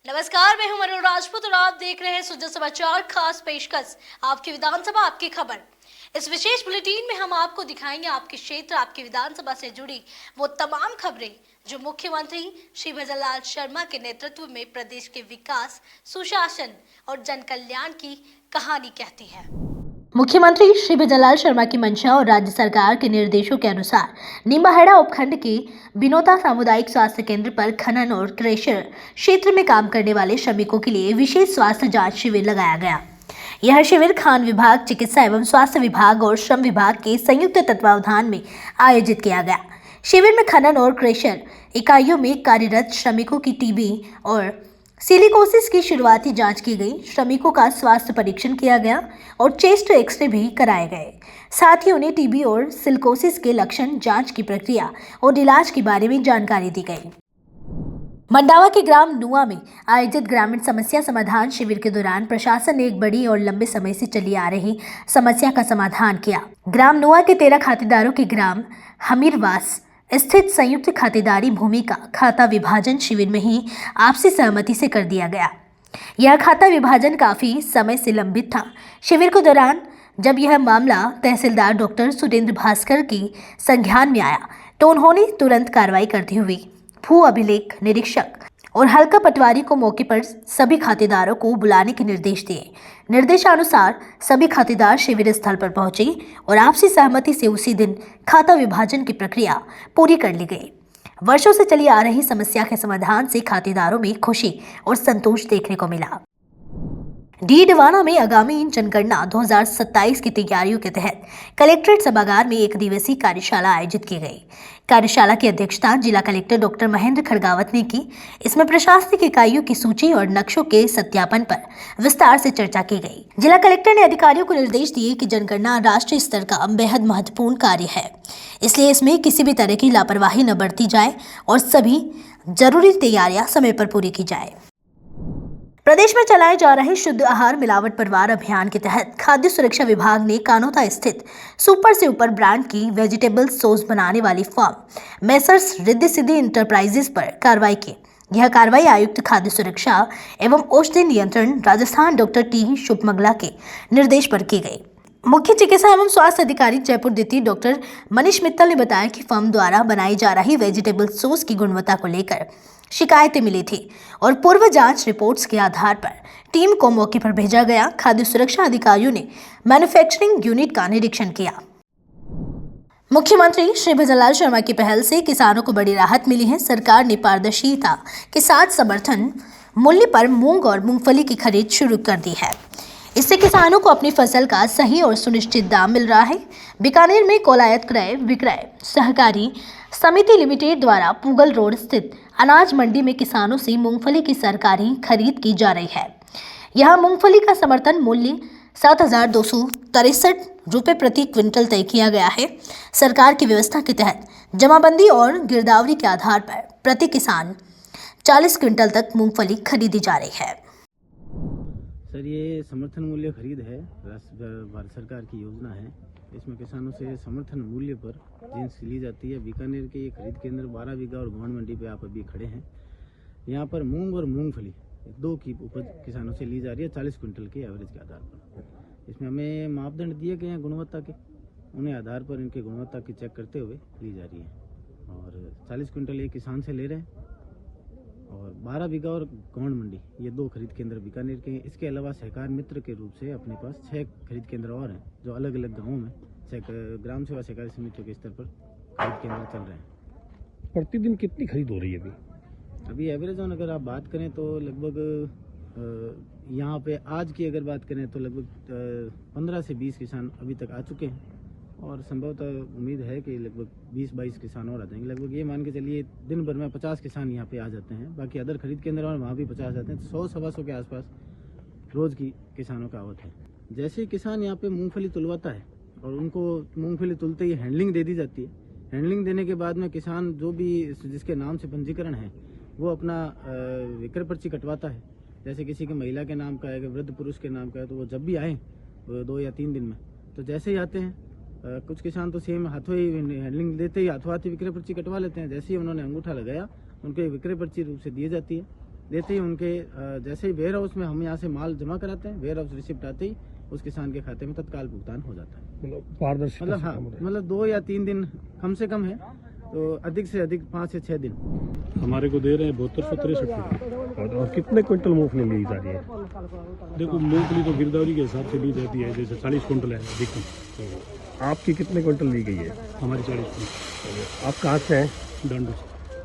नमस्कार, मैं हूं मनु राजपूत और आप देख रहे हैं सुजा समाचार खास पेशकश आपकी विधानसभा आपकी खबर। इस विशेष बुलेटिन में हम आपको दिखाएंगे आपके क्षेत्र आपकी विधानसभा से जुड़ी वो तमाम खबरें जो मुख्यमंत्री श्री भजनलाल शर्मा के नेतृत्व में प्रदेश के विकास, सुशासन और जन कल्याण की कहानी कहती है। मुख्यमंत्री श्री भजनलाल शर्मा की मंशा और राज्य सरकार के निर्देशों के अनुसार निम्बाहेड़ा उपखंड के बिनोता सामुदायिक स्वास्थ्य केंद्र पर खनन और क्रेशर क्षेत्र में काम करने वाले श्रमिकों के लिए विशेष स्वास्थ्य जांच शिविर लगाया गया। यह शिविर खान विभाग, चिकित्सा एवं स्वास्थ्य विभाग और श्रम विभाग के संयुक्त तत्वावधान में आयोजित किया गया। शिविर में खनन और क्रेशर इकाइयों में कार्यरत श्रमिकों की टीबी और सिलिकोसिस की शुरुआती जांच की गई। श्रमिकों का स्वास्थ्य परीक्षण किया गया और चेस्ट एक्सरे भी कराए गए। साथ ही उन्हें टीबी और सिलिकोसिस के लक्षण, जांच की प्रक्रिया और इलाज के बारे में जानकारी दी गई। मंडावा के ग्राम नुआ में आयोजित ग्रामीण समस्या समाधान शिविर के दौरान प्रशासन ने एक बड़ी और लंबे समय से चली आ रही समस्या का समाधान किया। ग्राम नुआ के 13 खातेदारों के ग्राम हमीरवास स्थित संयुक्त खातेदारी भूमि का खाता विभाजन शिविर में ही आपसी सहमति से कर दिया गया। यह खाता विभाजन काफी समय से लंबित था। शिविर के दौरान जब यह मामला तहसीलदार डॉक्टर सुरेंद्र भास्कर की संज्ञान में आया तो उन्होंने तुरंत कार्रवाई करते हुए भू अभिलेख निरीक्षक और हल्का पटवारी को मौके पर सभी खातेदारों को बुलाने के निर्देश दिए। निर्देशानुसार सभी खातेदार शिविर स्थल पर पहुंचे और आपसी सहमति से उसी दिन खाता विभाजन की प्रक्रिया पूरी कर ली गई। वर्षों से चली आ रही समस्या के समाधान से खातेदारों में खुशी और संतोष देखने को मिला। डीडवाना में आगामी जनगणना 2027 की तैयारियों के तहत कलेक्ट्रेट सभागार में एक दिवसीय कार्यशाला आयोजित की गई। कार्यशाला की अध्यक्षता जिला कलेक्टर डॉक्टर महेंद्र खड़गावत ने की। इसमें प्रशासनिक इकाइयों की सूची और नक्शों के सत्यापन पर विस्तार से चर्चा की गई। जिला कलेक्टर ने अधिकारियों को निर्देश दिए कि जनगणना राष्ट्रीय स्तर का बेहद महत्वपूर्ण कार्य है, इसलिए इसमें किसी भी तरह की लापरवाही न बरती जाए और सभी जरूरी तैयारियां समय पर पूरी की जाए। प्रदेश में चलाए जा रहे शुद्ध आहार मिलावट परवार अभियान के तहत खाद्य सुरक्षा विभाग ने कानोता स्थित सुपर से ऊपर ब्रांड की वेजिटेबल सॉस बनाने वाली firm Messrs Riddhi Siddhi enterprises पर कार्रवाई की। यह कार्रवाई आयुक्त खाद्य सुरक्षा एवं औषधि नियंत्रण राजस्थान डॉक्टर टी शुभमंगला के निर्देश पर की गई। मुख्य चिकित्सा एवं स्वास्थ्य अधिकारी जयपुर द्वितीय डॉक्टर मनीष मित्तल ने बताया कि फर्म द्वारा बनाई जा रही वेजिटेबल सॉस की गुणवत्ता को लेकर शिकायतें मिली थी और पूर्व जांच रिपोर्ट्स के आधार पर टीम को मौके पर भेजा गया। खाद्य सुरक्षा अधिकारियों ने मैन्युफैक्चरिंग यूनिट का निरीक्षण किया। मुख्यमंत्री श्री भजनलाल शर्मा की पहल से किसानों को बड़ी राहत मिली है। सरकार ने पारदर्शिता के साथ समर्थन मूल्य पर मूंग और मूंगफली की खरीद शुरू कर दी है। इससे किसानों को अपनी फसल का सही और सुनिश्चित दाम मिल रहा है। बीकानेर में कोलायत क्रय विक्रय सहकारी समिति लिमिटेड द्वारा पुगल रोड स्थित अनाज मंडी में किसानों से मूंगफली की सरकारी खरीद की जा रही है। यहां मूंगफली का समर्थन मूल्य 7,263 रुपये प्रति क्विंटल तय किया गया है। सरकार की व्यवस्था के तहत जमाबंदी और गिरदावरी के आधार पर प्रति किसान 40 क्विंटल तक मूंगफली खरीदी जा रही है। सर, ये समर्थन मूल्य खरीद है, भारत सरकार की योजना है। इसमें किसानों से समर्थन मूल्य पर जिन्स ली जाती है। बीकानेर के ये खरीद केंद्र 12 बीघा और गौण मंडी पे आप अभी खड़े हैं। यहाँ पर मूंग और मूंगफली दो की उपज किसानों से ली जा रही है 40 क्विंटल के एवरेज के आधार पर। इसमें हमें मापदंड दिए गए हैं गुणवत्ता के, उन्हें आधार पर इनके गुणवत्ता की चेक करते हुए ली जा रही है और 40 क्विंटल एक किसान से ले रहे हैं और 12 बीघा और गौण मंडी ये दो खरीद केंद्र बीकानेर के हैं। इसके अलावा सहकार मित्र के रूप से अपने पास 6 खरीद केंद्र और हैं जो अलग अलग गाँवों में ग्राम सेवा सहकारी समितियों के स्तर पर खरीद केंद्र चल रहे हैं। प्रतिदिन कितनी खरीद हो रही है अभी एवरेज ऑन अगर आप बात करें तो लगभग यहाँ पे आज की अगर बात करें तो लगभग 15 से 20 किसान अभी तक आ चुके हैं और संभवतः उम्मीद है कि लगभग 20-22 किसान और आ जाएंगे। लगभग ये मान के चलिए दिन भर में 50 किसान यहाँ पे आ जाते हैं। बाकी अदर खरीद केंद्र और वहाँ भी 50 जाते हैं, तो 100-125 के आसपास रोज की किसानों का आवक है। जैसे ही किसान यहाँ पे मूंगफली तुलवाता है और उनको मूंगफली तुलते ही हैंडलिंग दे दी जाती है। हैंडलिंग देने के बाद में किसान जो भी जिसके नाम से पंजीकरण है वो अपना विक्रय पर्ची कटवाता है। जैसे किसी की महिला के नाम का है, वृद्ध पुरुष के नाम का है, तो वो जब भी आए 2 या 3 दिन में, तो जैसे ही आते हैं कुछ किसान तो सेम हाथों ही हैंडलिंग देते ही हाथों हाथ ही विक्रय पर्ची कटवा लेते हैं। जैसे ही उन्होंने अंगूठा लगाया उनको एक विक्रय पर्ची रूप से दी जाती है देते ही उनके जैसे ही वेयर हाउस में हम यहाँ से माल जमा कराते हैं, वेयर हाउस रिसिप्ट आते ही उस किसान के खाते में तत्काल भुगतान हो जाता है। मतलब पारदर्शिता मतलब से हाँ, काम हो रहा है। मतलब 2 या 3 दिन कम से कम है, तो अधिक से अधिक 5 से 6 दिन। हमारे को दे रहे हैं 7263 और कितने क्विंटल मूंगफली ली जा रही है? देखो मूंगफली तो गिरदावरी के हिसाब से ली जाती है, जैसे 40 क्विंटल है अधिकतम। तो आपकी कितने क्विंटल ली गई है? हमारी 40 क्विंटल। आप कहाँ से हैं?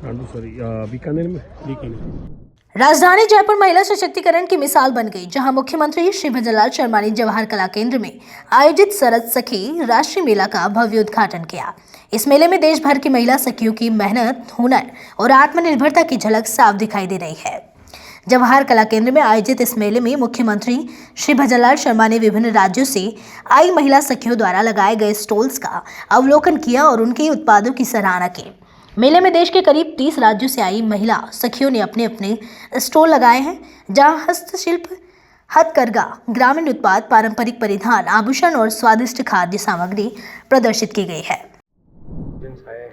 डांडू सॉरी बीकानेर में। बीकानेर राजधानी जयपुर महिला सशक्तिकरण की मिसाल बन गई, जहां मुख्यमंत्री श्री भजनलाल शर्मा ने जवाहर कला केंद्र में आयोजित सरस सखी राष्ट्रीय मेला का भव्य उद्घाटन किया। इस मेले में देश भर की महिला सखियों की मेहनत, हुनर और आत्मनिर्भरता की झलक साफ दिखाई दे रही है। जवाहर कला केंद्र में आयोजित इस मेले में मुख्यमंत्री श्री भजनलाल शर्मा ने विभिन्न राज्यों से आई महिला सखियों द्वारा लगाए गए स्टॉल्स का अवलोकन किया और उनके उत्पादों की सराहना की। मेले में देश के करीब 30 राज्यों से आई महिला सखियों ने अपने अपने स्टॉल लगाए हैं, जहां हस्तशिल्प, हथकरघा, ग्रामीण उत्पाद, पारंपरिक परिधान, आभूषण और स्वादिष्ट खाद्य सामग्री प्रदर्शित की गई है।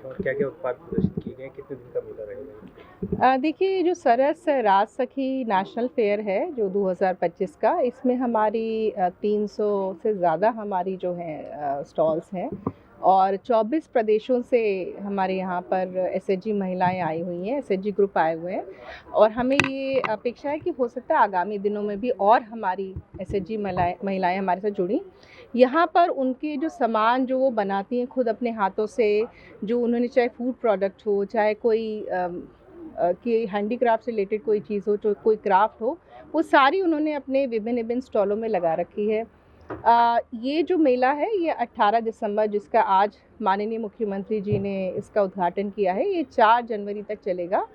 और क्या-क्या उत्पाद प्रदर्शित किए गए, कितने दिन का मेला रहेगा? देखिए, जो सरस राज सखी नेशनल फेयर है जो 2025 का, इसमें हमारी 300 से ज़्यादा हमारी जो है स्टॉल्स हैं और 24 प्रदेशों से हमारे यहाँ पर एसएचजी महिलाएं आई हुई हैं, एसएचजी ग्रुप आए हुए हैं और हमें ये अपेक्षा है कि हो सकता है आगामी दिनों में भी और हमारी एसएचजी महिलाएं हमारे साथ जुड़ी। यहाँ पर उनके जो सामान जो वो बनाती हैं खुद अपने हाथों से, जो उन्होंने चाहे फूड प्रोडक्ट हो, चाहे कोई कि हैंडीक्राफ्ट से रिलेटेड कोई चीज़ हो, जो कोई क्राफ्ट हो, वो सारी उन्होंने अपने विभिन्न स्टॉलों में लगा रखी है। ये जो मेला है ये 18 दिसंबर, जिसका आज माननीय मुख्यमंत्री जी ने इसका उद्घाटन किया है, ये 4 जनवरी तक चलेगा।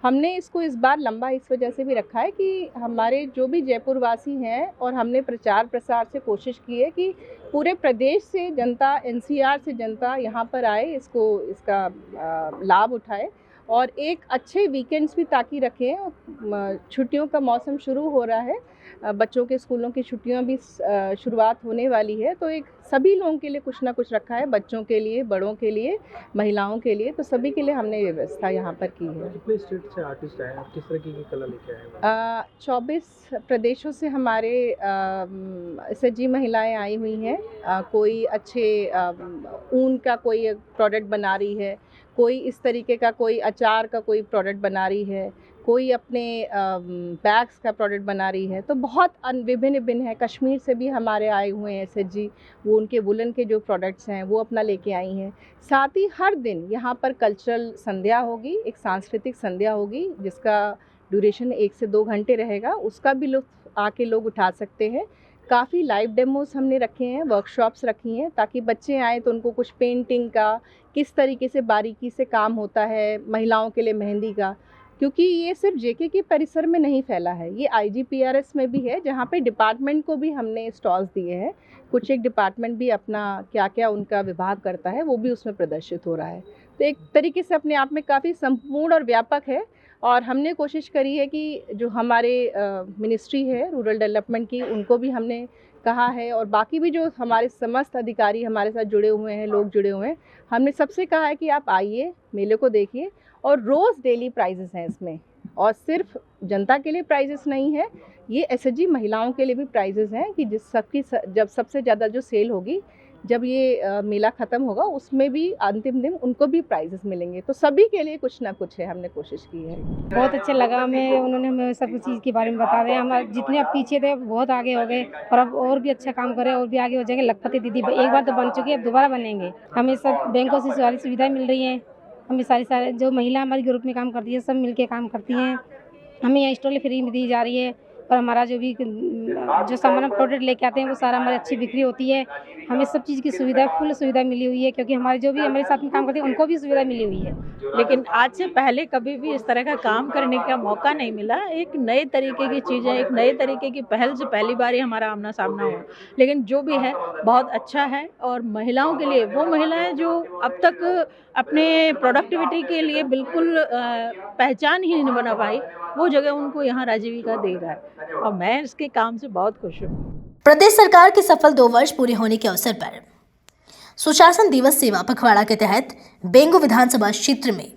हमने इसको इस बार लंबा इस वजह से भी रखा है कि हमारे जो भी जयपुर वासी हैं और हमने प्रचार प्रसार से कोशिश की है कि पूरे प्रदेश से जनता, एनसीआर से जनता यहाँ पर आए, इसका लाभ उठाए और एक अच्छे वीकेंड्स भी ताकि रखें। छुट्टियों का मौसम शुरू हो रहा है, बच्चों के स्कूलों की छुट्टियां भी शुरुआत होने वाली है, तो एक सभी लोगों के लिए कुछ ना कुछ रखा है, बच्चों के लिए, बड़ों के लिए, महिलाओं के लिए, तो सभी के लिए हमने व्यवस्था यहाँ पर की है। कितने स्टेट से आर्टिस्ट आए हैं, किस तरह की कला लेके आए हैं? 24 प्रदेशों से हमारे एसएचजी महिलाएं आई हुई हैं। कोई अच्छे ऊन का कोई प्रोडक्ट बना रही है, कोई इस तरीके का कोई अचार का कोई प्रोडक्ट बना रही है, कोई अपने बैग्स का प्रोडक्ट बना रही है, तो बहुत विभिन्न है। कश्मीर से भी हमारे आए हुए हैं एसएचजी, वो उनके वुलन के जो प्रोडक्ट्स हैं वो अपना लेके आई हैं। साथ ही हर दिन यहाँ पर कल्चरल संध्या होगी, एक सांस्कृतिक संध्या होगी जिसका ड्यूरेशन 1 से 2 घंटे रहेगा, उसका भी लुत्फ़ आके लोग उठा सकते हैं। काफ़ी लाइव डेमोस हमने रखे हैं, वर्कशॉप्स रखी हैं ताकि बच्चे आएँ तो उनको कुछ पेंटिंग का, किस तरीके से बारीकी से काम होता है, महिलाओं के लिए मेहंदी का, क्योंकि ये सिर्फ जेके के परिसर में नहीं फैला है, ये आईजीपीआरएस में भी है, जहाँ पे डिपार्टमेंट को भी हमने स्टॉल्स दिए हैं। कुछ एक डिपार्टमेंट भी अपना क्या-क्या उनका विभाग करता है वो भी उसमें प्रदर्शित हो रहा है। तो एक तरीके से अपने आप में काफ़ी संपूर्ण और व्यापक है और हमने कोशिश करी है कि जो हमारे मिनिस्ट्री है रूरल डेवलपमेंट की, उनको भी हमने कहा है और बाकी भी जो हमारे समस्त अधिकारी हमारे साथ जुड़े हुए हैं, लोग जुड़े हुए हैं, हमने सबसे कहा है कि आप आइए, मेले को देखिए और रोज़ डेली प्राइजेस हैं इसमें और सिर्फ जनता के लिए प्राइजेस नहीं है, ये एसएचजी महिलाओं के लिए भी प्राइजेस हैं कि जब सबसे ज़्यादा जो सेल होगी, जब ये मेला ख़त्म होगा उसमें भी अंतिम दिन उनको भी प्राइजेस मिलेंगे, तो सभी के लिए कुछ ना कुछ है, हमने कोशिश की है। बहुत अच्छा लगा हमें, उन्होंने हमें सब चीज़ के बारे में बता दिया। हम जितने अब पीछे थे बहुत आगे हो गए और अब और भी अच्छा काम करें और भी आगे हो जाएंगे। लखपति दीदी एक बार तो बन चुकी है, अब दोबारा बनेंगे। हमें सब बैंकों से सारी सुविधाएं मिल रही हैं, हमें सारे जो महिला हमारे ग्रुप में काम करती है सब मिलके काम करती हैं। हमें यहाँ स्टॉल फ्री में दी जा रही है और हमारा जो सामान प्रोडक्ट लेके आते हैं वो सारा हमारी अच्छी बिक्री होती है। हमें सब चीज़ की सुविधा, फुल सुविधा मिली हुई है, क्योंकि हमारे जो भी हमारे साथ में काम करते हैं उनको भी सुविधा मिली हुई है। लेकिन आज से पहले कभी भी इस तरह का काम करने का मौका नहीं मिला। एक नए तरीके की चीज़ें, एक नए तरीके की पहल से पहली बार ही हमारा आमना सामना हुआ, लेकिन जो भी है बहुत अच्छा है। और महिलाओं के लिए, वो महिलाएं जो अब तक अपने प्रोडक्टिविटी के लिए बिल्कुल पहचान ही नहीं बना पाई, वो जगह उनको यहाँ राजीविका दे रहा है और मैं इसके काम से बहुत खुश हूँ। प्रदेश सरकार के सफल 2 वर्ष पूरे होने के अवसर पर सुशासन दिवस सेवा पखवाड़ा के तहत बेंगो विधानसभा क्षेत्र में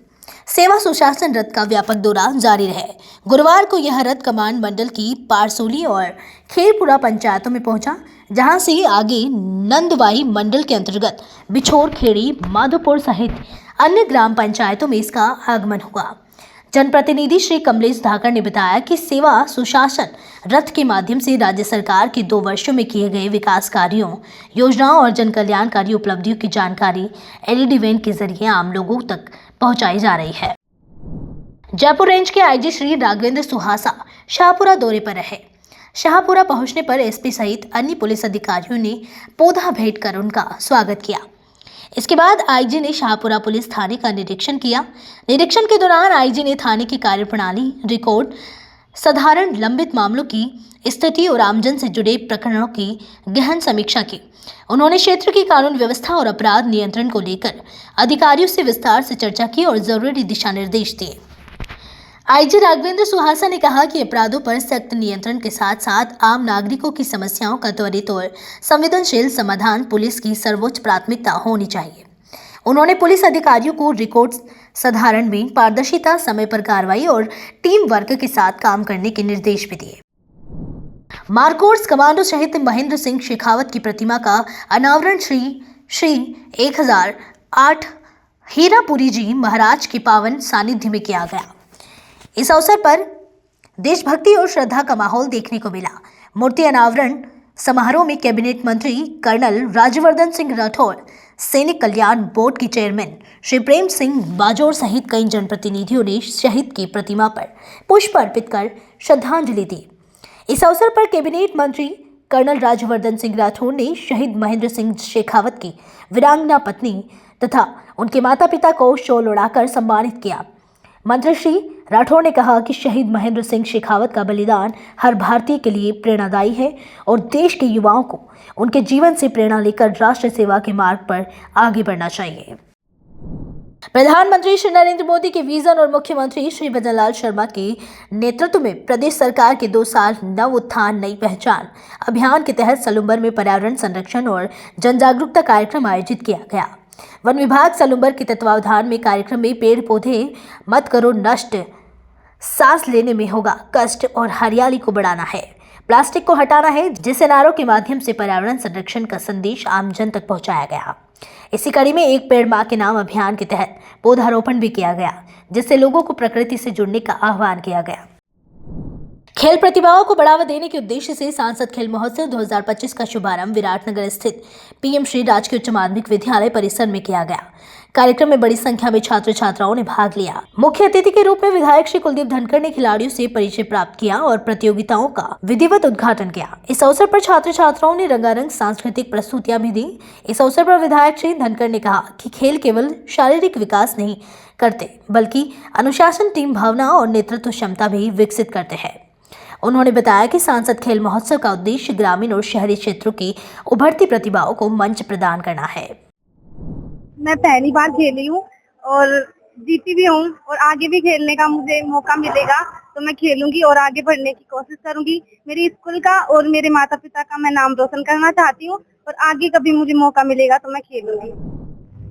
सेवा सुशासन रथ का व्यापक दौरा जारी रहे। गुरुवार को यह रथ कमांड मंडल की पारसोली और खेरपुरा पंचायतों में पहुंचा, जहां से आगे नंदवाई मंडल के अंतर्गत बिछोर खेड़ी, माधोपुर सहित अन्य ग्राम पंचायतों में इसका आगमन हुआ। जनप्रतिनिधि श्री कमलेश धाकर ने बताया कि सेवा सुशासन रथ के माध्यम से राज्य सरकार के 2 वर्षों में किए गए विकास कार्यों, योजनाओं और जन कल्याणकारी उपलब्धियों की जानकारी LED वैन के जरिए आम लोगों तक पहुंचाई जा रही है। जयपुर रेंज के आईजी श्री राघवेंद्र सुहासा शाहपुरा दौरे पर रहे। शाहपुरा पहुंचने पर एसपी सहित अन्य पुलिस अधिकारियों ने पौधा भेंट कर उनका स्वागत किया। इसके बाद आईजी ने शाहपुरा पुलिस थाने का निरीक्षण किया। निरीक्षण के दौरान आईजी ने थाने की कार्यप्रणाली, रिकॉर्ड, साधारण लंबित मामलों की स्थिति और आमजन से जुड़े प्रकरणों की गहन समीक्षा की। उन्होंने क्षेत्र की कानून व्यवस्था और अपराध नियंत्रण को लेकर अधिकारियों से विस्तार से चर्चा की और जरूरी दिशा निर्देश दिए। आईजी राघवेंद्र सुहासा ने कहा कि अपराधों पर सख्त नियंत्रण के साथ साथ आम नागरिकों की समस्याओं का त्वरित और संवेदनशील समाधान पुलिस की सर्वोच्च प्राथमिकता होनी चाहिए। उन्होंने पुलिस अधिकारियों को रिकॉर्ड, साधारण में पारदर्शिता, समय पर कार्रवाई और टीम वर्क के साथ काम करने के निर्देश भी दिए। मारकोर्स कमांडो शहीद महेंद्र सिंह शेखावत की प्रतिमा का अनावरण श्री 1008 हीरापुरी जी महाराज के पावन सानिध्य में किया गया। इस अवसर पर देशभक्ति और श्रद्धा का माहौल देखने को मिला। मूर्ति अनावरण समारोह में कैबिनेट मंत्री कर्नल राज्यवर्धन सिंह राठौड़, सैनिक कल्याण बोर्ड के चेयरमैन श्री प्रेम सिंह बाजोर सहित कई जनप्रतिनिधियों ने शहीद की प्रतिमा पर पुष्प अर्पित कर श्रद्धांजलि दी। इस अवसर पर कैबिनेट मंत्री कर्नल राज्यवर्धन सिंह राठौड़ ने शहीद महेंद्र सिंह शेखावत की वीरांगना पत्नी तथा उनके माता पिता को शॉल उड़ाकर सम्मानित किया। मंत्री श्री राठौड़ ने कहा कि शहीद महेंद्र सिंह शेखावत का बलिदान हर भारतीय के लिए प्रेरणादायी है और देश के युवाओं को उनके जीवन से प्रेरणा लेकर राष्ट्र सेवा के मार्ग पर आगे बढ़ना चाहिए। प्रधानमंत्री श्री नरेंद्र मोदी के विजन और मुख्यमंत्री श्री भजनलाल शर्मा के नेतृत्व में प्रदेश सरकार के 2 साल नव उत्थान नई पहचान अभियान के तहत सलुम्बर में पर्यावरण संरक्षण और जन जागरूकता कार्यक्रम आयोजित किया गया। वन विभाग सलुम्बर के तत्वावधान में कार्यक्रम में पेड़ पौधे मत करो नष्ट, सांस लेने में होगा कष्ट और हरियाली को बढ़ाना है, प्लास्टिक को हटाना है, जैसे नारों के माध्यम से पर्यावरण संरक्षण का संदेश आम जन तक पहुंचाया गया। इसी कड़ी में एक पेड़ मां के नाम अभियान के तहत पौधारोपण भी किया गया, जिससे लोगों को प्रकृति से जुड़ने का आह्वान किया गया। खेल प्रतिभाओं को बढ़ावा देने के उद्देश्य से सांसद खेल महोत्सव 2025 का शुभारंभ विराटनगर स्थित पीएम श्री राजकीय उच्च माध्यमिक विद्यालय परिसर में किया गया। कार्यक्रम में बड़ी संख्या में छात्र छात्राओं ने भाग लिया। मुख्य अतिथि के रूप में विधायक श्री कुलदीप धनखड़ ने खिलाड़ियों से परिचय प्राप्त किया और प्रतियोगिताओं का विधिवत उद्घाटन किया। इस अवसर पर छात्र छात्राओं ने रंगारंग सांस्कृतिक प्रस्तुतियां भी दी। इस अवसर पर विधायक श्री धनखड़ ने कहा कि खेल केवल शारीरिक विकास नहीं करते, बल्कि अनुशासन, टीम भावना और नेतृत्व क्षमता भी विकसित करते हैं। उन्होंने बताया कि सांसद खेल महोत्सव का उद्देश्य ग्रामीण और शहरी क्षेत्रों की उभरती प्रतिभाओं को मंच प्रदान करना है। मैं पहली बार खेली हूँ और जीती भी हूँ और आगे भी खेलने का मुझे मौका मिलेगा तो मैं खेलूंगी और आगे बढ़ने की कोशिश करूंगी। मेरी स्कूल का और मेरे माता पिता का मैं नाम रोशन करना चाहती हूँ और आगे कभी मुझे मौका मिलेगा तो मैं खेलूंगी।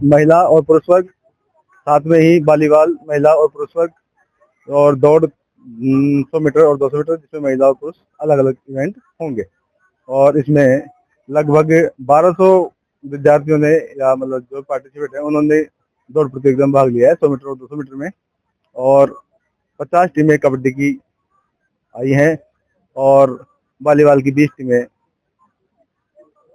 महिला और पुरुष वर्ग, साथ में ही वॉलीबॉल महिला और पुरुष वर्ग और दौड़ 100 मीटर और 200 मीटर, जिसमें महिला और पुरुष अलग अलग इवेंट होंगे। और इसमें लगभग 1200 विद्यार्थियों ने या मतलब जो पार्टिसिपेट है उन्होंने दौड़ प्रतियोगिता में भाग लिया है 100 मीटर और 200 मीटर में, और 50 टीमें कबड्डी की आई हैं और वॉलीबॉल की 20 टीमें इस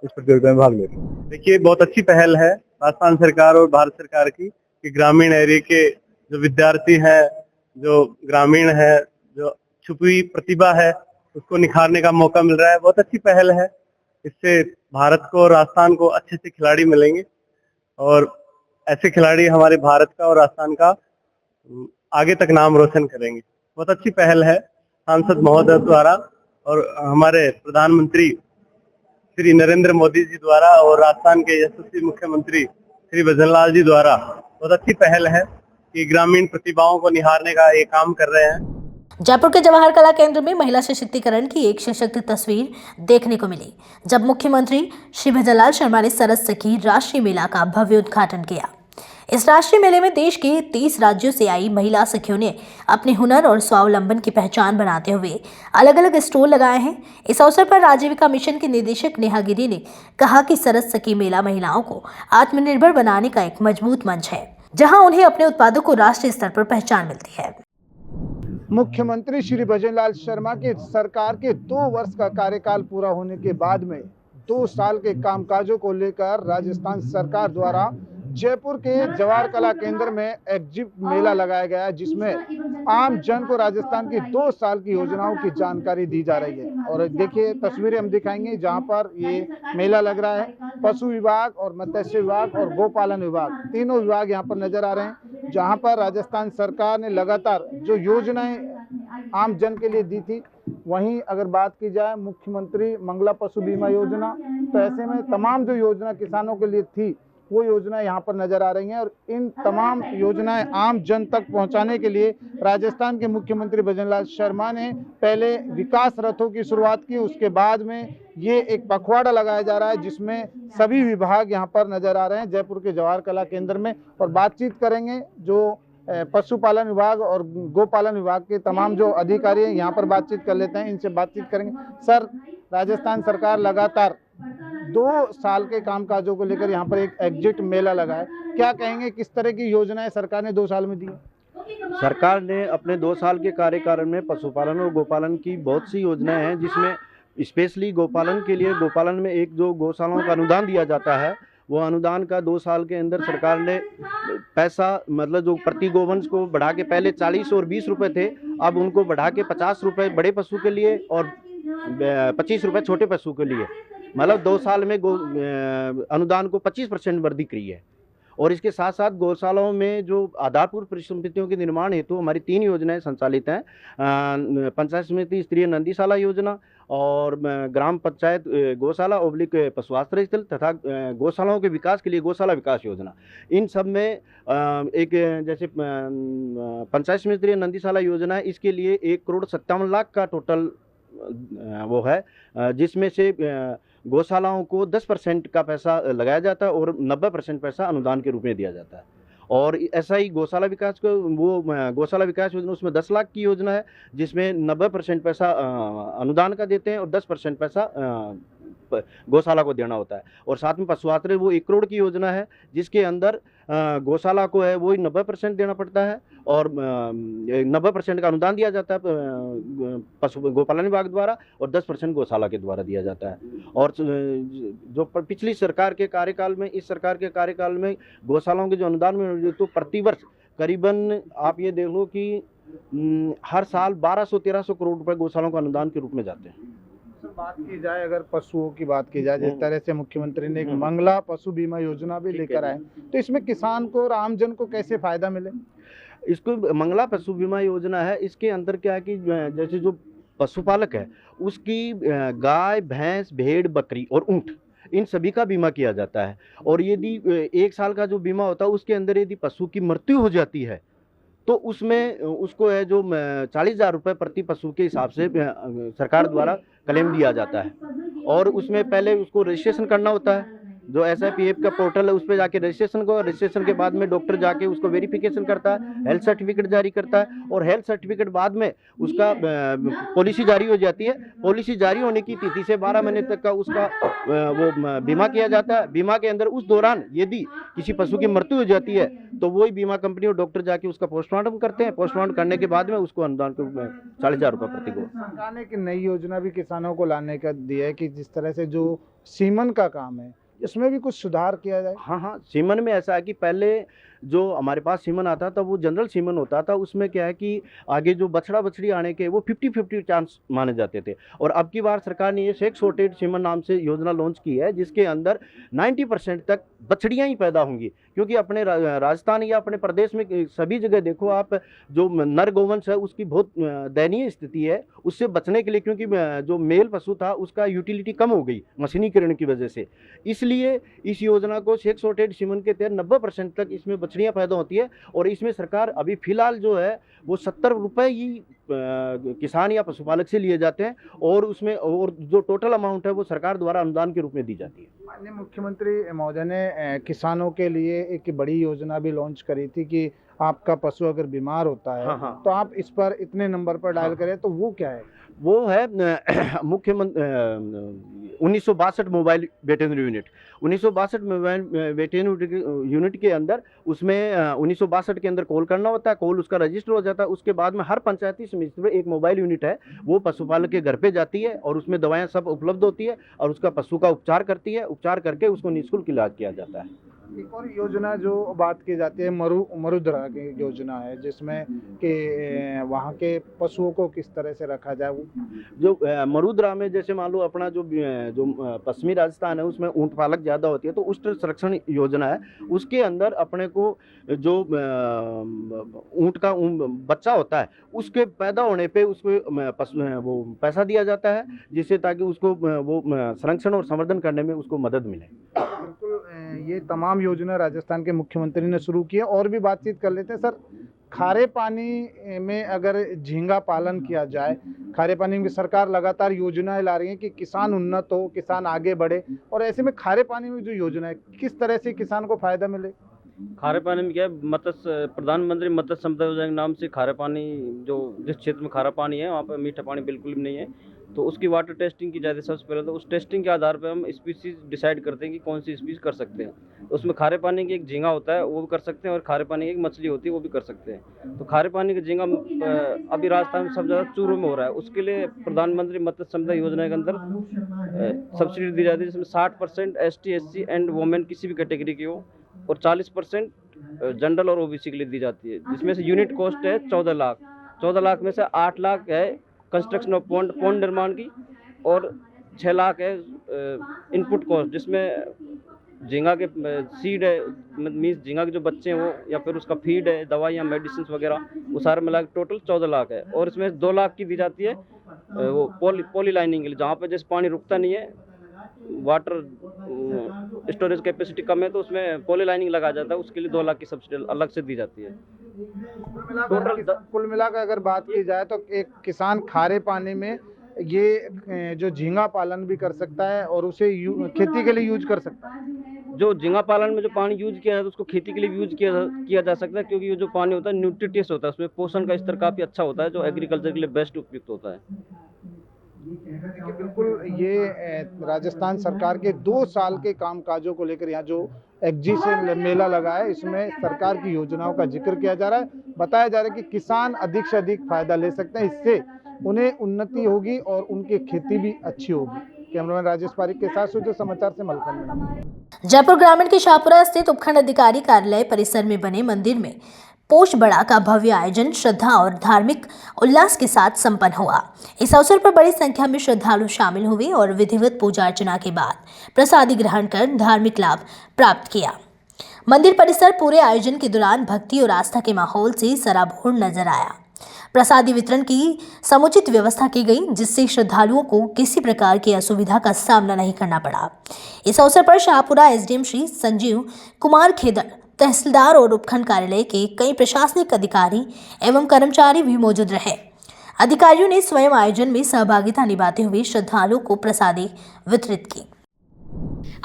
प्रतियोगिता में भाग ले रही हैं। देखिए, बहुत अच्छी पहल है राजस्थान सरकार और भारत सरकार की कि ग्रामीण एरिया के जो विद्यार्थी हैं, जो ग्रामीण है, जो छुपी हुई प्रतिभा है, उसको निखारने का मौका मिल रहा है। बहुत अच्छी पहल है। इससे भारत को, राजस्थान को अच्छे से खिलाड़ी मिलेंगे और ऐसे खिलाड़ी हमारे भारत का और राजस्थान का आगे तक नाम रोशन करेंगे। बहुत अच्छी पहल है सांसद महोदय द्वारा और हमारे प्रधानमंत्री श्री नरेंद्र मोदी जी द्वारा और राजस्थान के यशस्वी मुख्यमंत्री श्री भजनलाल जी द्वारा बहुत अच्छी पहल है कि ग्रामीण प्रतिभाओं को निहारने का ये काम कर रहे हैं। जयपुर के जवाहर कला केंद्र में महिला सशक्तिकरण की एक सशक्त तस्वीर देखने को मिली, जब मुख्यमंत्री श्री भजनलाल शर्मा ने सरस सखी राष्ट्रीय मेला का भव्य उद्घाटन किया। इस राष्ट्रीय मेले में देश के 30 राज्यों से आई महिला सखियों ने अपने हुनर और स्वावलंबन की पहचान बनाते हुए अलग अलग स्टॉल लगाए हैं। इस अवसर पर आजीविका मिशन के निदेशक नेहा गिरी ने कहा कि सरस सखी मेला महिलाओं को आत्मनिर्भर बनाने का एक मजबूत मंच है, जहां उन्हें अपने उत्पादों को राष्ट्रीय स्तर पर पहचान मिलती है। मुख्यमंत्री श्री भजनलाल शर्मा के सरकार के 2 वर्ष का कार्यकाल पूरा होने के बाद में 2 साल के कामकाजों को लेकर राजस्थान सरकार द्वारा जयपुर के जवाहर कला केंद्र में एग्जिट मेला लगाया गया है, जिसमें आम जन को राजस्थान की 2 साल की योजनाओं की जानकारी दी जा रही है। और देखिए तस्वीरें हम दिखाएंगे जहां पर ये मेला लग रहा है। पशु विभाग और मत्स्य विभाग और गोपालन विभाग, तीनों विभाग यहाँ पर नजर आ रहे हैं, जहां पर राजस्थान सरकार ने लगातार जो योजनाएं आम जन के लिए दी थी, वहीं अगर बात की जाए मुख्यमंत्री मंगला पशु बीमा योजना, तो ऐसे में तमाम जो योजना किसानों के लिए थी वो योजना यहाँ पर नजर आ रही हैं। और इन तमाम योजनाएं आम जन तक पहुँचाने के लिए राजस्थान के मुख्यमंत्री भजनलाल शर्मा ने पहले विकास रथों की शुरुआत की, उसके बाद में ये एक पखवाड़ा लगाया जा रहा है जिसमें सभी विभाग यहाँ पर नजर आ रहे हैं जयपुर के जवाहर कला केंद्र में। और बातचीत करेंगे जो पशुपालन विभाग और गोपालन विभाग के तमाम जो अधिकारी हैं, यहाँ पर बातचीत कर लेते हैं, इनसे बातचीत करेंगे। सर, राजस्थान सरकार लगातार 2 साल के कामकाजों को लेकर यहाँ पर एक एग्जिट मेला लगा है, क्या कहेंगे किस तरह की योजनाएं सरकार ने 2 साल में दी? सरकार ने अपने 2 साल के कार्यकाल में पशुपालन और गोपालन की बहुत सी योजनाएं हैं, जिसमें स्पेशली गोपालन के लिए गोपालन में एक जो गौशालाओं का अनुदान दिया जाता है, वो अनुदान का 2 साल के अंदर सरकार ने पैसा मतलब जो प्रति गोवंश को बढ़ा के पहले 40 और 20 रुपए थे, अब उनको बढ़ा के 50 रुपए बड़े पशु के लिए और 25 रुपए छोटे पशु के लिए, मतलब 2 साल में अनुदान को 25% वृद्धि करी है। और इसके साथ साथ गौशालाओं में जो आधारभूत परिसंपत्तियों के निर्माण हेतु हमारी 3 योजनाएं संचालित हैं। पंचायत समिति स्तरीय नंदीशाला योजना और ग्राम पंचायत गौशाला ओब्लिक पशुआश्रय स्थल तथा गौशालाओं के विकास के लिए गौशाला विकास योजना। इन सब में एक जैसे पंचायत समिति स्तरीय नंदीशाला योजना है, इसके लिए 1,57,00,000 का टोटल वो है, जिसमें से गौशालाओं को 10% का पैसा लगाया जाता है और 90% पैसा अनुदान के रूप में दिया जाता है। और ऐसा ही गौशाला विकास को वो गौशाला विकास योजना, उसमें 10 लाख की योजना है, जिसमें 90% पैसा अनुदान का देते हैं और 10% पैसा गौशाला को देना होता है। और साथ में पशुआश्रय वो 1 करोड़ की योजना है, जिसके अंदर गौशाला को है वही 90% देना पड़ता है और 90% का अनुदान दिया जाता है पशु गोपालन विभाग द्वारा और 10% गौशाला के द्वारा दिया जाता है। और जो पिछली सरकार के कार्यकाल में, इस सरकार के कार्यकाल में गौशालाओं के जो अनुदान में तो प्रतिवर्ष करीबन आप ये देख लो कि हर साल 1200-1300 करोड़ रुपए गौशालाओं को अनुदान के रूप में जाते हैं। बात की जाए, अगर पशुओं की बात की जाए, जिस तरह से मुख्यमंत्री ने एक मंगला पशु बीमा योजना भी लेकर आए, तो इसमें किसान को और आमजन को कैसे फायदा मिले? इसको मंगला पशु बीमा योजना है, इसके अंदर क्या है कि जैसे जो पशुपालक है उसकी गाय, भैंस, भेड़, बकरी और ऊंट, इन सभी का बीमा किया जाता है। और यदि 1 साल का जो बीमा होता है उसके अंदर यदि पशु की मृत्यु हो जाती है तो उसमें उसको है जो 40,000 रुपये प्रति पशु के हिसाब से सरकार द्वारा क्लेम दिया जाता है। और उसमें पहले उसको रजिस्ट्रेशन करना होता है, जो SIPF का पोर्टल है उस पर जाके रजिस्ट्रेशन के बाद में डॉक्टर जाके उसको वेरिफिकेशन करता है, हेल्थ सर्टिफिकेट जारी करता है और हेल्थ सर्टिफिकेट बाद में उसका पॉलिसी जारी हो जाती है। पॉलिसी जारी होने की तिथि से 12 महीने तक का उसका वो बीमा किया जाता है। बीमा के अंदर उस दौरान यदि किसी पशु की मृत्यु हो जाती है तो वही बीमा कंपनी और डॉक्टर जाके उसका पोस्टमार्टम करते हैं। पोस्टमार्टम करने के बाद में उसको अनुदान के रूप में 40,000 रुपये प्रति गो। सरकार ने एक नई योजना भी किसानों को लाने का दिया है कि जिस तरह से जो सीमन का काम है इसमें भी कुछ सुधार किया जाए। हाँ, सीमन में ऐसा है कि पहले जो हमारे पास सीमन आता था वो जनरल सीमन होता था, उसमें क्या है कि आगे जो बछड़ा बछड़ी आने के वो 50-50 चांस माने जाते थे। और अब की बार सरकार ने ये सेक्स सॉर्टेड सीमन नाम से योजना लॉन्च की है, जिसके अंदर 90% तक बछड़ियाँ ही पैदा होंगी। क्योंकि अपने राजस्थान या अपने प्रदेश में सभी जगह देखो आप, जो नर गोवंश है उसकी बहुत दयनीय स्थिति है। उससे बचने के लिए, क्योंकि जो मेल पशु था उसका यूटिलिटी कम हो गई मशीनीकरण की वजह से, इसलिए इस योजना को सेक्स सॉर्टेड सीमन के तहत 90% तक इसमें बछड़ियाँ पैदा होती है। और इसमें सरकार अभी फिलहाल जो है वो 70 रुपये ही किसान या पशुपालक से लिए जाते हैं और उसमें और जो टोटल अमाउंट है वो सरकार द्वारा अनुदान के रूप में दी जाती है। माननीय मुख्यमंत्री महोदय ने किसानों के लिए एक बड़ी योजना भी लॉन्च करी थी कि आपका पशु अगर बीमार होता है तो आप इस पर इतने नंबर पर डायल करें, तो वो क्या है? वो है मुख्यमंत्री 1962 mobile veterinary unit. 1962 mobile veterinary unit के अंदर उसमें 1962 के अंदर कॉल करना होता है, कॉल उसका रजिस्टर हो जाता है। उसके बाद में हर पंचायती समिति में एक मोबाइल यूनिट है, वो पशुपालक के घर पे जाती है और उसमें दवाएं सब उपलब्ध होती है और उसका पशु का उपचार करती है। उपचार करके उसको निःशुल्क इलाज किया जाता है। एक और योजना जो बात की जाती है मरुद्रा की योजना है, जिसमें कि वहाँ के पशुओं को किस तरह से रखा जाए। वो जो मरुद्रा में जैसे मान लो अपना जो पश्चिमी राजस्थान है उसमें ऊँट पालक ज़्यादा होती है, तो उस संरक्षण योजना है। उसके अंदर अपने को जो ऊँट का बच्चा होता है उसके पैदा होने पे उसको वो पैसा दिया जाता है, जिससे ताकि उसको वो संरक्षण और संवर्धन करने में उसको मदद मिले। बिल्कुल, ये तमाम योजना राजस्थान के मुख्यमंत्री ने शुरू की है। और भी बातचीत कर लेते हैं। सर, खारे पानी में अगर झींगा पालन किया जाए, खारे पानी में सरकार लगातार योजनाएं ला रही है कि किसान उन्नत हो, किसान आगे बढ़े, और ऐसे में खारे पानी में जो योजना है किस तरह से किसान को फायदा मिले? खारे पानी में क्या है, मत्स्य प्रधानमंत्री मत्स्य संपदा योजना के नाम से खारा पानी, जो जिस क्षेत्र में खारा पानी है वहाँ पर मीठा पानी बिल्कुल भी नहीं है, तो उसकी वाटर टेस्टिंग की जाती है सबसे पहले। तो उस टेस्टिंग के आधार पर हम स्पीसीज डिसाइड करते हैं कि कौन सी स्पीसीज कर सकते हैं। तो उसमें खारे पानी की एक झींगा होता है वो भी कर सकते हैं, और खारे पानी की एक मछली होती है वो भी कर सकते हैं। तो खारे पानी का झींगा अभी राजस्थान में सब ज़्यादा चूरों में हो रहा है। उसके लिए प्रधानमंत्री मत्स्य संपदा योजना के अंदर सब्सिडी दी जाती है, जिसमें 60% ST SC एंड वुमेन किसी भी कैटेगरी की हो, और 40% जनरल और OBC के लिए दी जाती है। जिसमें से यूनिट कॉस्ट है 14 लाख। 14 लाख में से 8 लाख है कंस्ट्रक्शन ऑफ पॉन्ड निर्माण की, और 6 लाख है इनपुट कॉस्ट, जिसमें झींगा के सीड है, मीन्स झींगा के जो बच्चे हैं वो, या फिर उसका फीड है, दवाइयाँ, मेडिसिन वगैरह, वो सारे मिला के टोटल 14 लाख है। और इसमें 2 लाख की दी जाती है वो पॉली लाइनिंग के लिए, जहाँ पर जैसे पानी रुकता नहीं है, वाटर स्टोरेज कैपेसिटी कम है, तो उसमें पॉली लाइनिंग लगाया जाता है, उसके लिए 2 लाख की सब्सिडी अलग से दी जाती है। कुल मिलाकर अगर बात की जाए तो एक किसान खारे पानी में ये जो झींगा पालन भी कर सकता है और उसे खेती के लिए यूज कर सकता है। जो झींगा पालन में जो पानी यूज किया जाता है उसको खेती के लिए यूज किया जा सकता है, क्योंकि ये जो पानी होता है न्यूट्रिटियस होता है, उसमें पोषण का स्तर काफ़ी अच्छा होता है, जो एग्रीकल्चर के लिए बेस्ट उपयुक्त होता है। देखिए, बिल्कुल ये राजस्थान सरकार के 2 साल के कामकाजों को लेकर यहाँ जो एग्जीबिशन मेला लगा है, इसमें सरकार की योजनाओं का जिक्र किया जा रहा है। बताया जा रहा है कि किसान अधिक से अधिक फायदा ले सकते हैं, इससे उन्हें उन्नति होगी और उनकी खेती भी अच्छी होगी। कैमरामैन राजेश पारिक के साथ सूर्य समाचार से मलखन। जयपुर ग्रामीण के शाहपुरा स्थित उपखंड अधिकारी कार्यालय परिसर में बने मंदिर में पोष बड़ा का भव्य आयोजन श्रद्धा और धार्मिक उल्लास के साथ संपन्न हुआ। इस अवसर पर बड़ी संख्या में श्रद्धालु शामिल हुए और विधिवत पूजा अर्चना के बाद प्रसादी ग्रहण कर धार्मिक लाभ प्राप्त किया। मंदिर परिसर पूरे आयोजन के दौरान भक्ति और आस्था के माहौल से सराबोर नजर आया। प्रसादी वितरण की समुचित व्यवस्था की गई, जिससे श्रद्धालुओं को किसी प्रकार की असुविधा का सामना नहीं करना पड़ा। इस अवसर पर शाहपुरा SDM श्री संजीव कुमार खेदर, तहसीलदार और उपखंड कार्यालय के कई प्रशासनिक अधिकारी एवं कर्मचारी भी मौजूद रहे। अधिकारियों ने स्वयं आयोजन में सहभागिता निभाते हुए श्रद्धालुओं को प्रसादी वितरित की।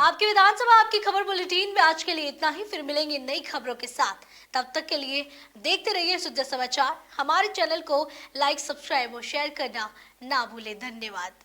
आपकी विधानसभा आपकी खबर बुलेटिन में आज के लिए इतना ही। फिर मिलेंगे नई खबरों के साथ। तब तक के लिए देखते रहिए सुद्धा समाचार। हमारे चैनल को लाइक, सब्सक्राइब और शेयर करना ना भूलें। धन्यवाद।